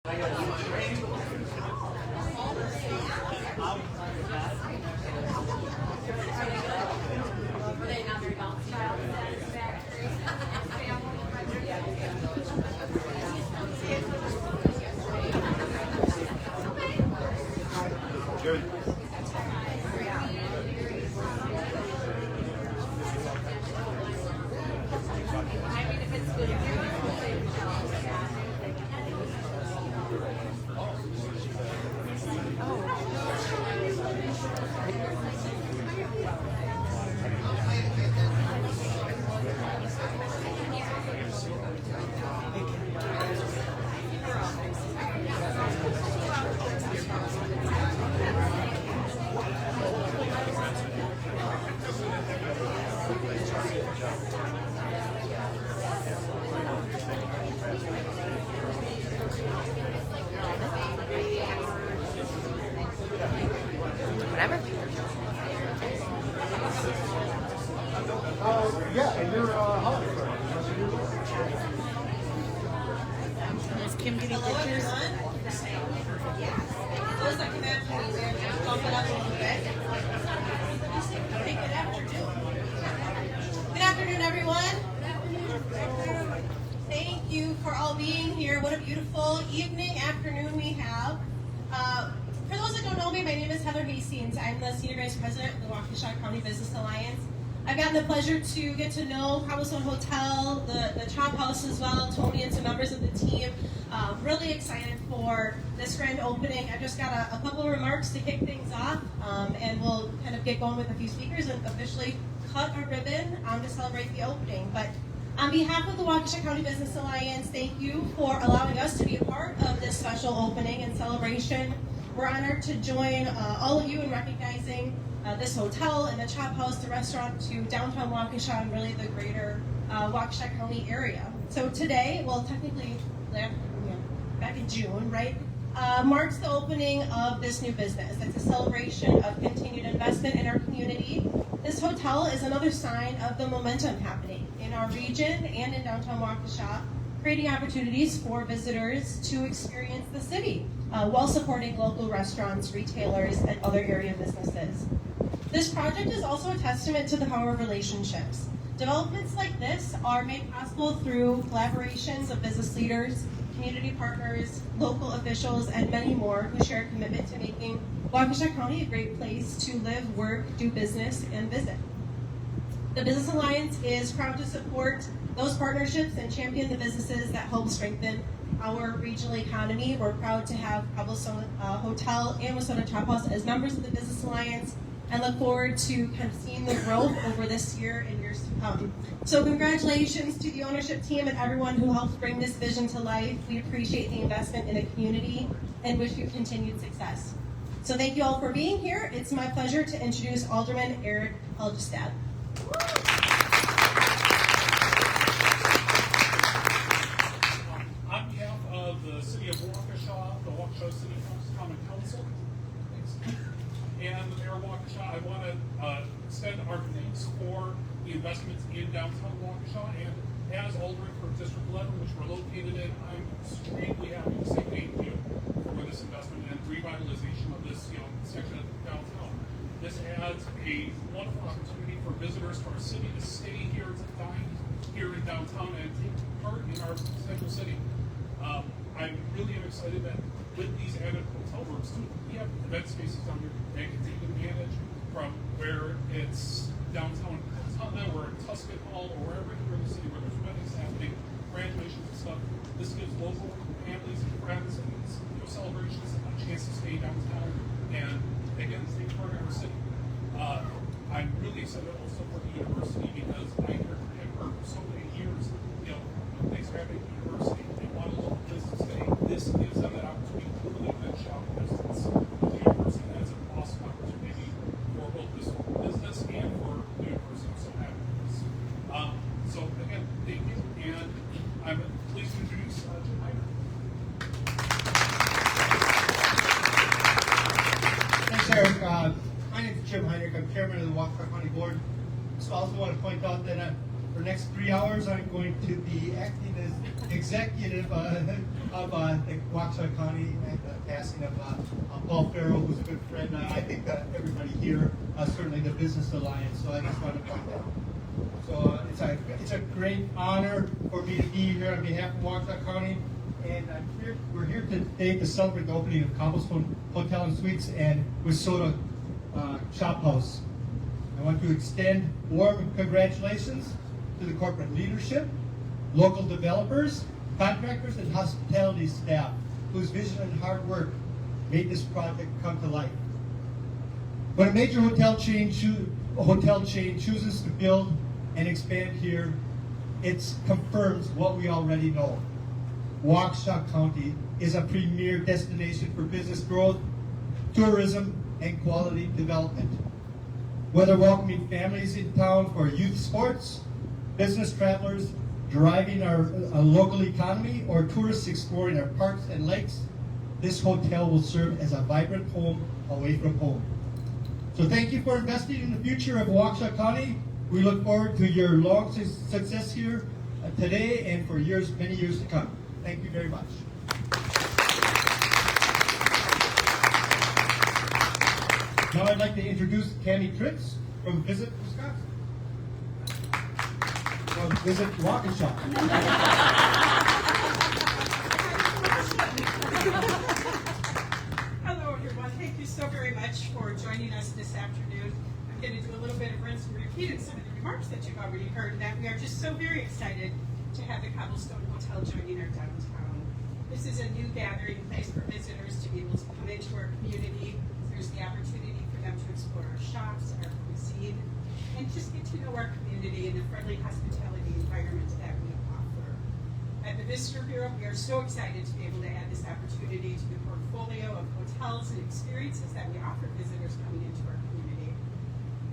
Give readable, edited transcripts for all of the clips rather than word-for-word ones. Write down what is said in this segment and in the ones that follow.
Good. Whatever. Yeah, and you're holiday. Is Kim getting pictures? Those that can actually bump it up a little bit. Hey, good afternoon. Good afternoon, everyone. Thank you for all being here. What a beautiful evening, afternoon we have. For those that don't know me, my name is Heather Hastings. I'm the Senior Vice President of the Waukesha County Business Alliance. I've gotten the pleasure to get to know Cobblestone Hotel, the Chop House as well, Tony and some members of the team. Really excited for this grand opening. I've just got a couple of remarks to kick things off, and we'll kind of get going with a few speakers and officially cut a ribbon to celebrate the opening. But on behalf of the Waukesha County Business Alliance, thank you for allowing us to be a part of this special opening and celebration. We're honored to join all of you in recognizing this hotel and the Chop House, the restaurant, to downtown Waukesha and really the greater Waukesha County area. So today, well, technically, back in June, right, marks the opening of this new business. It's a celebration of continued investment in our community. This hotel is another sign of the momentum happening in our region and in downtown Waukesha, creating opportunities for visitors to experience the city while supporting local restaurants, retailers, and other area businesses. This project is also a testament to the power of relationships. Developments like this are made possible through collaborations of business leaders, community partners, local officials, and many more who share a commitment to making Waukesha County a great place to live, work, do business, and visit. The Business Alliance is proud to support those partnerships and champion the businesses that help strengthen our regional economy. We're proud to have Cobblestone Hotel and Waukesha Chop House as members of the Business Alliance, and look forward to kind of seeing the growth over this year and years to come. So congratulations to the ownership team and everyone who helped bring this vision to life. We appreciate the investment in the community and wish you continued success. So thank you all for being here. It's my pleasure to introduce Alderman Eric Helgestad. On behalf of the City of Waukesha, the Waukesha City Common Council, and the Mayor of Waukesha, I want to extend our thanks for the investments in downtown Waukesha. And as Alderman for District 11, which we're located in, I'm extremely happy to say thank you for this investment and revitalization of this section of downtown. This adds a wonderful opportunity for visitors to our city to stay here, to dine here in downtown, and take part in our central city. I really am excited that with these added hotel rooms too, we have event spaces down here that can take advantage from where it's downtown Tustin or Tuscan Hall or wherever here in the city where there's weddings happening, graduations and stuff. This gives local families and friends and celebrations a chance to stay downtown and again take part in our city. I'm really excited also for the university because I have heard for so many years, when things are happening at the university, they want a local business day. This gives them that opportunity to really live shop business with the university. That's an awesome opportunity for both this business and for the university. I'm so happy with this. So again, thank you, and I'm pleased to introduce Jim Hyder. Thanks, Eric. My name is Jim Heinrich. I'm chairman of the Waukesha County Board. So I also want to point out that for the next 3 hours, I'm going to be acting as executive of the Waukesha County and the passing of Paul Farrell, who's a good friend. I think that everybody here, certainly the Business Alliance, so I just want to point that out. So it's a great honor for me to be here on behalf of Waukesha County, and we're here today to celebrate the opening of Cobblestone Hotel and Suites and Wissota Shop House. I want to extend warm congratulations to the corporate leadership, local developers, contractors, and hospitality staff whose vision and hard work made this project come to life. When a major hotel chain chooses to build and expand here, it confirms what we already know. Waukesha County is a premier destination for business growth, tourism, and quality development. Whether welcoming families in town for youth sports, business travelers driving our local economy, or tourists exploring our parks and lakes, this hotel will serve as a vibrant home away from home. So thank you for investing in the future of Waukesha County. We look forward to your long success here today and for many years to come. Thank you very much. Now I'd like to introduce Tammy Tritz from Visit Wisconsin. From Visit Waukesha. Hello, everyone. Thank you so very much for joining us this afternoon. I'm going to do a little bit of rinse and repeat in some of the remarks that you've already heard, and that we are just so very excited to have the Cobblestone Hotel joining our downtown. This is a new gathering place for visitors to be able to come into our community. There's the opportunity for them to explore our shops, our cuisine, and just get to know our community and the friendly hospitality environment that we offer. At the Visitor Bureau, we are so excited to be able to add this opportunity to the portfolio of hotels and experiences that we offer visitors coming into our community.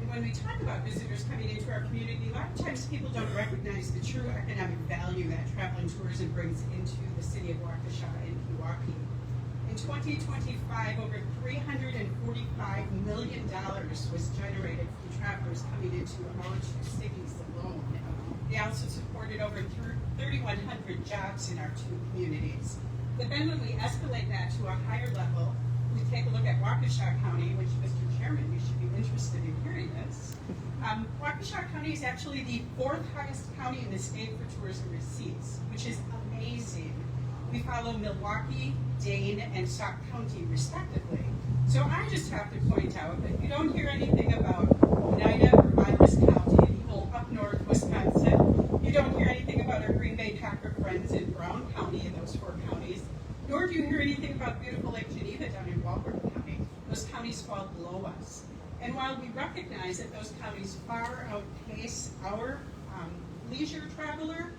And when we talk about visitors coming into our community, a lot of times people don't recognize the true economic value that traveling tourism brings into the city of Waukesha and Pewaukee. In 2025, over $345 million was generated from travelers coming into our two cities alone. They also supported over 3,100 jobs in our two communities. But then when we escalate that to a higher level, we take a look at Waukesha County, which, Mr. Chairman, you should be interested in hearing this. Waukesha County is actually the 4th highest county in the state for tourism receipts, which is amazing. We follow Milwaukee, Dane, and Sauk County, respectively. So I just have to point out that you don't hear anything about Oneida or Miles County, people up north Wisconsin. You don't hear anything about our Green Bay Packer friends in Brown County, in those 4 counties. Nor do you hear anything about beautiful Lake Geneva down in Walworth County. Those counties fall below us. And while we recognize that those counties far outpace our leisure traveler,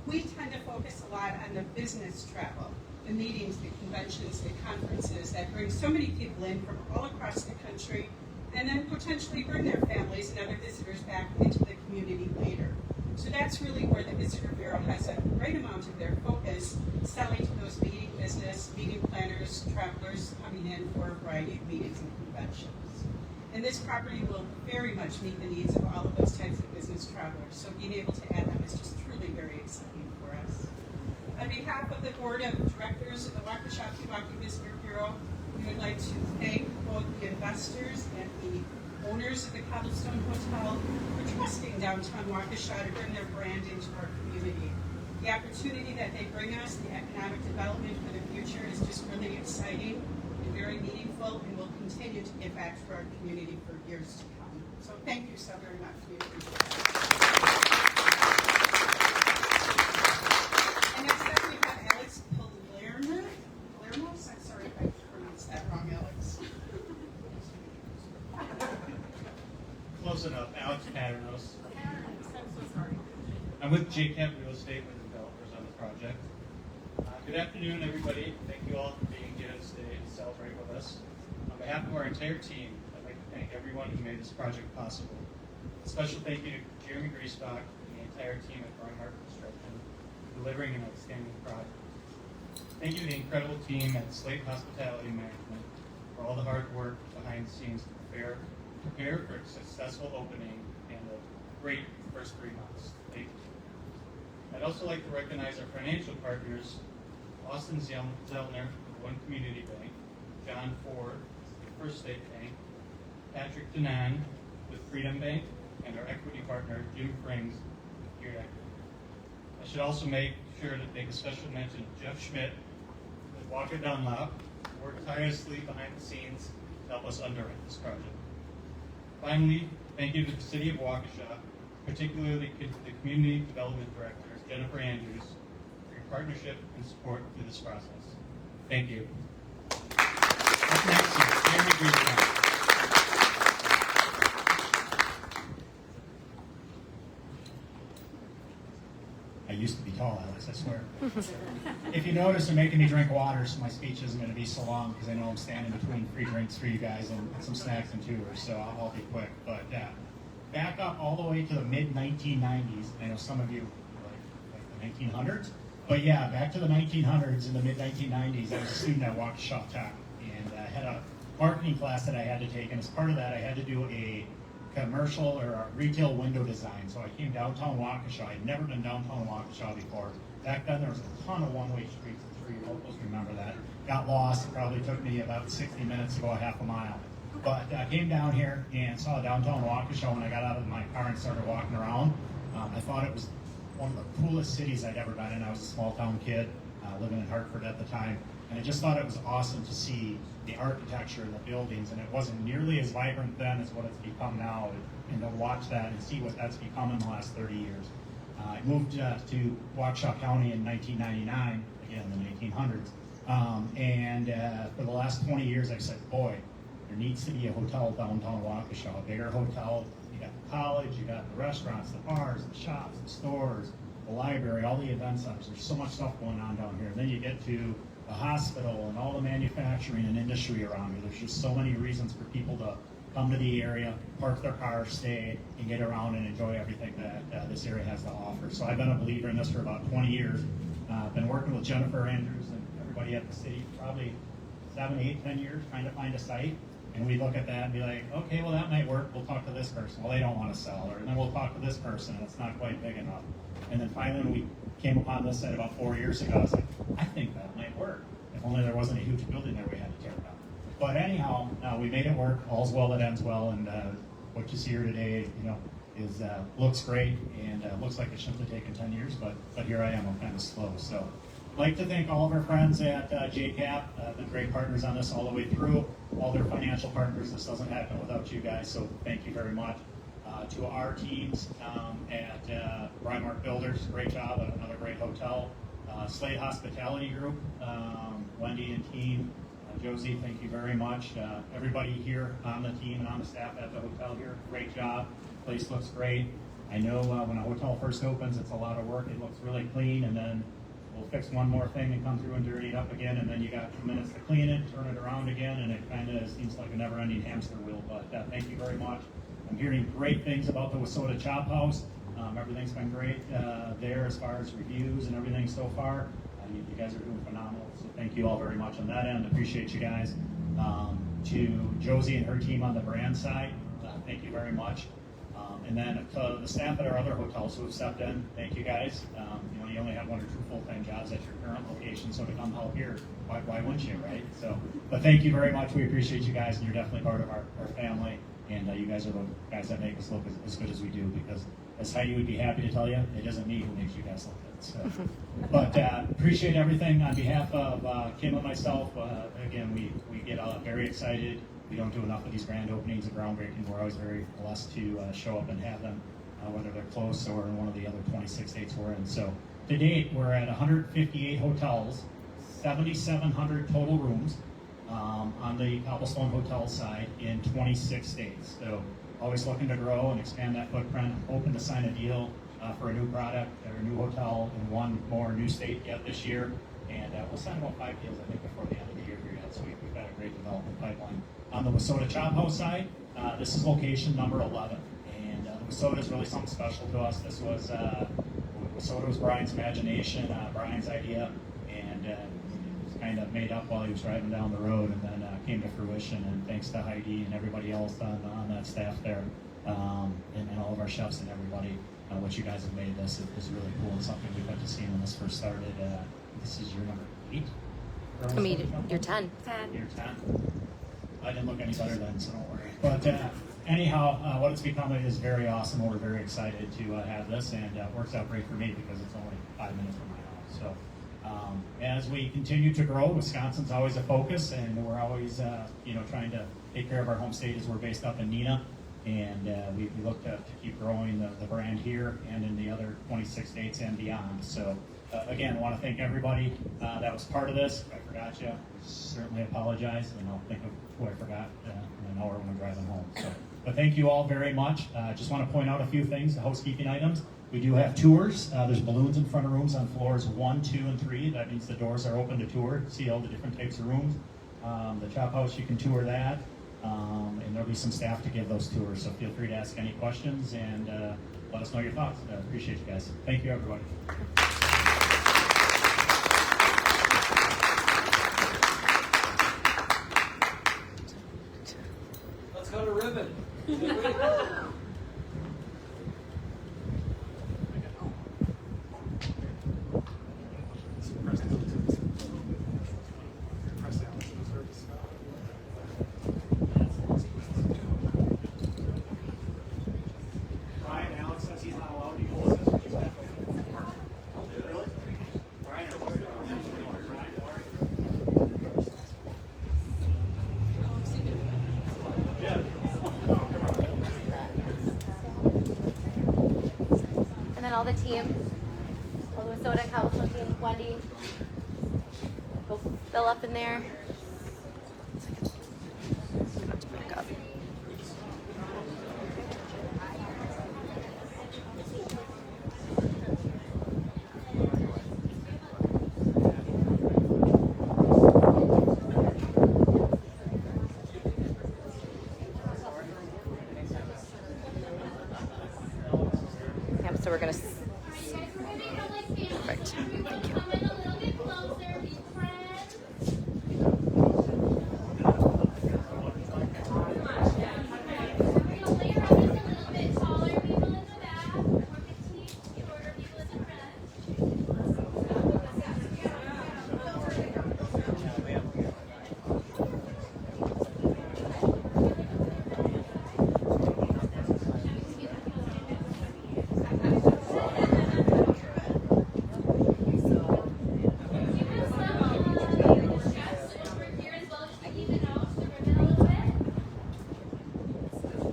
we tend to focus a lot on the business travel, the meetings, the conventions, the conferences that bring so many people in from all across the country and then potentially bring their families and other visitors back into the community later. So that's really where the Visitor Bureau has a great amount of their focus, selling to those meeting business, meeting planners, travelers coming in for a variety of meetings and conventions. And this property will very much meet the needs of all of those types of business travelers. So being able to add them is just truly very exciting for us. On behalf of the Board of Directors of the Waukesha Pewaukee Visitor Bureau, we would like to thank both the investors and the owners of the Cobblestone Hotel for trusting downtown Waukesha to bring their brand into our community. The opportunity that they bring us, the economic development for the future, is just really exciting and very meaningful, and will continue to give back to our community for years to come. So thank you so very much. We appreciate it. And next up we have Alex Palermos. I'm sorry if I pronounced that wrong, Alex. Close enough. Alex Paternos. I'm so sorry. I'm with JCAP Real Estate, with developers on the project. Good afternoon, everybody. Thank you all for being here today to celebrate with us. On behalf of our entire team, I'd like to thank everyone who made this project possible. A special thank you to Jeremy Griestock and the entire team at Barnhart Construction for delivering an outstanding project. Thank you to the incredible team at Slate Hospitality Management for all the hard work behind the scenes to prepare for a successful opening and a great first 3 months. Thank you. I'd also like to recognize our financial partners, Austin Zellner, One Community Bank, John Ford, First State Bank, Patrick Denan with Freedom Bank, and our equity partner, Jim Frings, here at Equity. I should also make sure to make a special mention of Jeff Schmidt with Walker Dunlop, who worked tirelessly behind the scenes to help us underwrite this project. Finally, thank you to the City of Waukesha, particularly to the Community Development Directors, Jennifer Andrews, for your partnership and support through this process. Thank you. Up next is Jeremy Greenbaum. I used to be tall, Alex, I swear. If you notice, they're making me drink water, so my speech isn't going to be so long because I know I'm standing between free drinks for you guys and some snacks and tours, so I'll be quick. But back up all the way to the mid-1990s. I know some of you like the 1900s, but yeah, back to the 1900s and the mid-1990s. I was a student at Waukesha Tech, and I had a marketing class that I had to take, and as part of that, I had to do a commercial or a retail window design. So I came downtown Waukesha. I'd never been downtown Waukesha before. Back then there was a ton of one-way streets. I'm sure you locals remember that. Got lost. It probably took me about 60 minutes to go a half a mile. But I came down here and saw downtown Waukesha when I got out of my car and started walking around. I thought it was one of the coolest cities I'd ever been in. I was a small town kid living in Hartford at the time. And I just thought it was awesome to see the architecture and the buildings, and it wasn't nearly as vibrant then as what it's become now, and to watch that and see what that's become in the last 30 years. I moved to Waukesha County in 1999, again, the 1800s, and for the last 20 years I said, boy, there needs to be a hotel downtown Waukesha, a bigger hotel. You got the college, you got the restaurants, the bars, the shops, the stores, the library, all the event centers. There's so much stuff going on down here. And then you get to the hospital and all the manufacturing and industry around here. There's just so many reasons for people to come to the area, park their cars, stay, and get around and enjoy everything that this area has to offer. So I've been a believer in this for about 20 years. I've been working with Jennifer Andrews and everybody at the city probably 7, 8, 10 years trying to find a site. And we look at that and be like, okay, well that might work. We'll talk to this person. Well, they don't want to sell. Or and then we'll talk to this person and it's not quite big enough. And then finally when we came upon this site about 4 years ago, I was like, I think that might work. If only there wasn't a huge building there we had to tear down. But anyhow, we made it work. All's well that ends well. And what you see here today, is looks great and looks like it shouldn't have taken 10 years, but here I am. I'm kind of slow. So I'd like to thank all of our friends at JCAP, the great partners on this all the way through, all their financial partners. This doesn't happen without you guys, so thank you very much. To our teams at Brymark Builders, great job, another great hotel. Slade Hospitality Group, Wendy and team, Josie, thank you very much. Everybody here on the team and on the staff at the hotel here, great job. Place looks great. I know when a hotel first opens, it's a lot of work. It looks really clean, and then we'll fix one more thing and come through and dirty it up again, and then you got 2 minutes to clean it, turn it around again, and it kind of seems like a never-ending hamster wheel. But thank you very much. I'm hearing great things about the Wissota Chop House. Everything's been great there as far as reviews and everything so far. You guys are doing phenomenal, so thank you all very much on that end. Appreciate you guys. To Josie and her team on the brand side, thank you very much. And then to the staff at our other hotels who have stepped in, thank you guys. You only have 1 or 2 full-time jobs at your current location, so to come help here, why wouldn't you, right? So, but thank you very much. We appreciate you guys, and you're definitely part of our family. And you guys are the guys that make us look as good as we do, because as Heidi would be happy to tell you, it isn't me who makes you guys look good. So. But appreciate everything on behalf of Kim and myself. Again, we get very excited. We don't do enough of these grand openings and groundbreaking. We're always very blessed to show up and have them, whether they're close or in one of the other 26 states we're in. So to date, we're at 158 hotels, 7,700 total rooms. On the Cobblestone hotel side in 26 states. So always looking to grow and expand that footprint. Hoping to sign a deal for a new product or a new hotel in 1 more new state yet this year. And we'll sign about 5 deals, I think, before the end of the year here yet. So we've got a great development pipeline. On the Wissota Chop House side, this is location number 11. And the Wissota is really something special to us. This was, Wissota was Brian's imagination, Brian's idea. And kind of made up while he was driving down the road, and then came to fruition. And thanks to Heidi and everybody else on that staff there, and all of our chefs and everybody. what you guys have made this is really cool and something we've got to see when this first started. This is your number 8? I mean, you're 10. Year 10. I didn't look any better then, so don't worry. But anyhow, what it's become is very awesome. We're very excited to have this, and it works out great for me because it's only 5 minutes from my house. So as we continue to grow, Wisconsin's always a focus, and we're always trying to take care of our home state as we're based up in Neenah. And we look to keep growing the brand here and in the other 26 states and beyond. So again, I want to thank everybody that was part of this. If I forgot you, certainly apologize, and I'll think of who I forgot in an hour when I'm driving home. So, but thank you all very much. Just want to point out a few things, the housekeeping items. We do have tours. There's balloons in front of rooms on floors 1, 2, and 3. That means the doors are open to tour, see all the different types of rooms. The chop house, you can tour that. And there'll be some staff to give those tours, so feel free to ask any questions and let us know your thoughts. I appreciate you guys. Thank you, everybody. Let's go to ribbon. All the team, all the Minnesota Cobblestone team, Wendy, go fill up in there. I'm gonna have to back up. Yep, so we're gonna. Perfect. Thank you.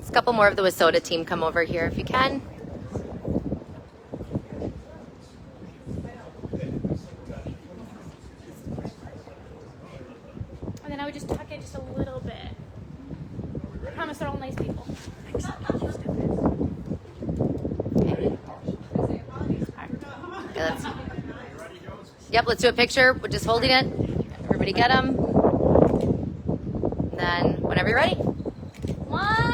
A couple more of the Wasota team come over here if you can. And then I would just tuck it just a little bit. I promise they're all nice people. Okay. Yep, let's do a picture. We're just holding it. Everybody get them. And then whenever you're ready. 1,